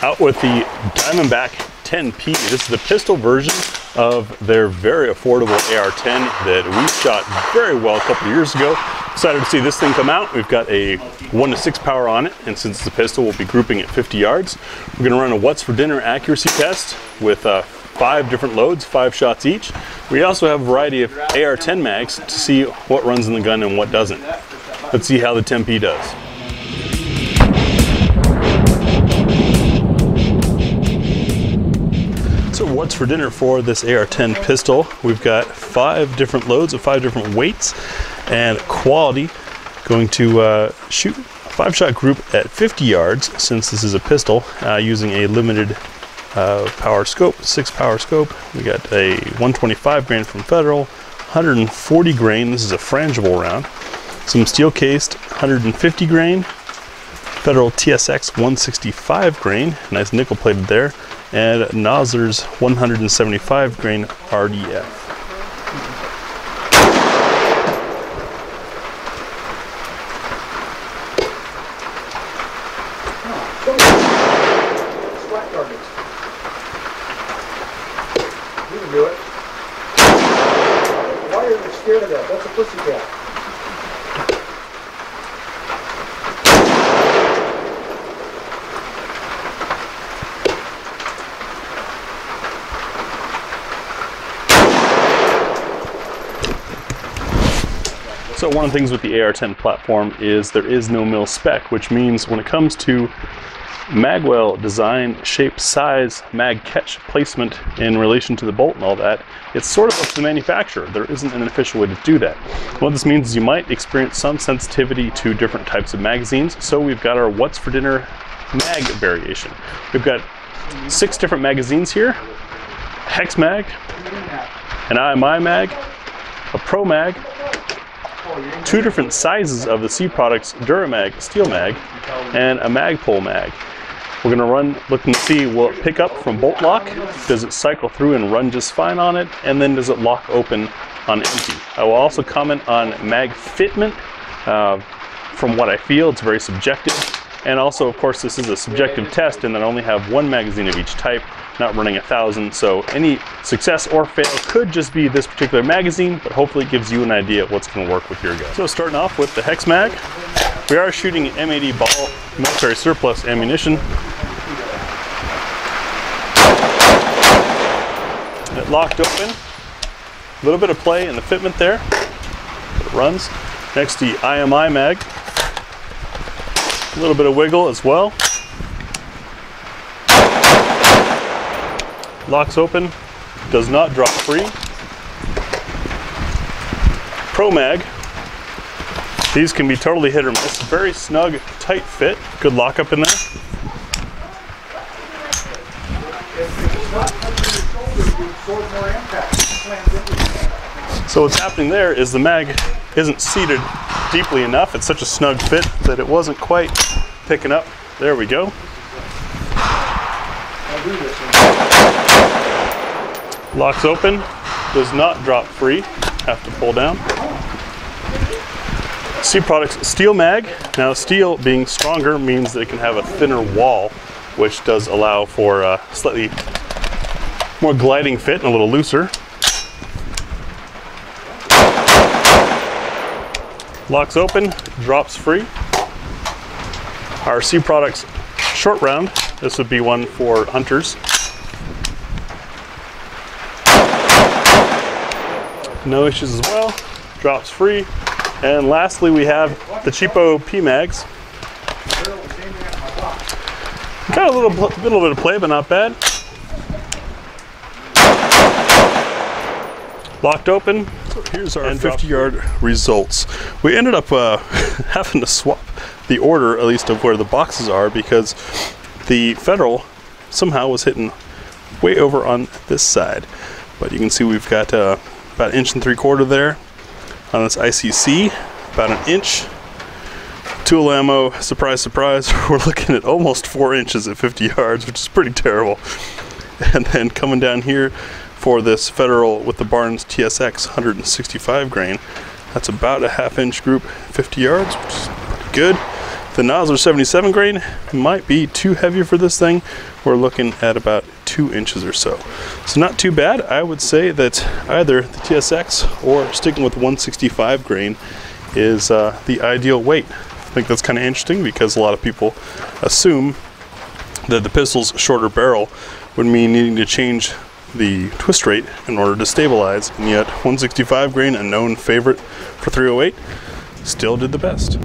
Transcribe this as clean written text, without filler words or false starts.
Out with the Diamondback 10P. This is the pistol version of their very affordable AR10 that we shot very well a couple years ago. Excited to see this thing come out. We've got a 1-to-6 power on it, and since it's a pistol, we'll be grouping at 50 yards. We're gonna run a what's for dinner accuracy test with 5 different loads, 5 shots each. We also have a variety of AR10 mags to see what runs in the gun and what doesn't. Let's see how the 10P does. So what's for dinner for this AR10 pistol? We've got 5 different loads of 5 different weights and quality. Going to shoot a 5-shot group at 50 yards since this is a pistol, using a limited power scope, 6 power scope. We got a 125 grain from Federal, 140 grain, this is a frangible round, some steel cased 150 grain, Federal TSX 165 grain, nice nickel plated there, and Nosler's 175 grain RDF. You can do it. Why are you scared of that? That's a pussycat. So one of the things with the AR10 platform is there is no mil spec, which means when it comes to magwell design, shape, size, mag catch placement in relation to the bolt and all that, it's sort of up to the manufacturer. There isn't an official way to do that. What this means is you might experience some sensitivity to different types of magazines, so we've got our what's for dinner mag variation. We've got 6 different magazines here: hex mag, an IMI mag, a pro mag, 2 different sizes of the C Products Duramag steel mag, and a Magpul mag. We're gonna run, look and see, will it pick up from bolt lock? Does it cycle through and run just fine on it? And then does it lock open on empty? I will also comment on mag fitment. From what I feel, it's very subjective. And also, of course, this is a subjective test, and I only have 1 magazine of each type, not running 1,000, so any success or fail could just be this particular magazine, but hopefully it gives you an idea of what's going to work with your gun. So starting off with the hex mag, we are shooting M80 ball military surplus ammunition. It locked open, a little bit of play in the fitment there, it runs. Next, the IMI mag, a little bit of wiggle as well. Locks open, does not drop free. Pro mag, these can be totally hit or miss. Very snug, tight fit, good lockup in there. So what's happening there is the mag isn't seated deeply enough. It's such a snug fit that it wasn't quite picking up. There we go. Locks open, does not drop free, have to pull down. C Products steel mag. Now steel being stronger means that it can have a thinner wall, which does allow for a slightly more gliding fit and a little looser. Locks open, drops free. Our C Products short round, this would be one for hunters. No issues as well, drops free. And lastly, we have the cheapo P mags. Got a little bit of play, but not bad. Locked open. So here's our 50-yard results. We ended up having to swap the order, at least of where the boxes are, because the Federal somehow was hitting way over on this side. But you can see we've got about 1 3/4 there on this ICC, about 1 inch. Tool ammo, surprise, surprise, we're looking at almost 4 inches at 50 yards, which is pretty terrible. And then coming down here for this Federal with the Barnes TSX 165 grain, that's about a 1/2 inch group, 50 yards, which is pretty good. The Nosler 77 grain might be too heavy for this thing. We're looking at about 2 inches or so. So not too bad. I would say that either the TSX or sticking with 165 grain is the ideal weight. I think that's kind of interesting because a lot of people assume that the pistol's shorter barrel would mean needing to change the twist rate in order to stabilize, and yet 165 grain, a known favorite for .308, still did the best.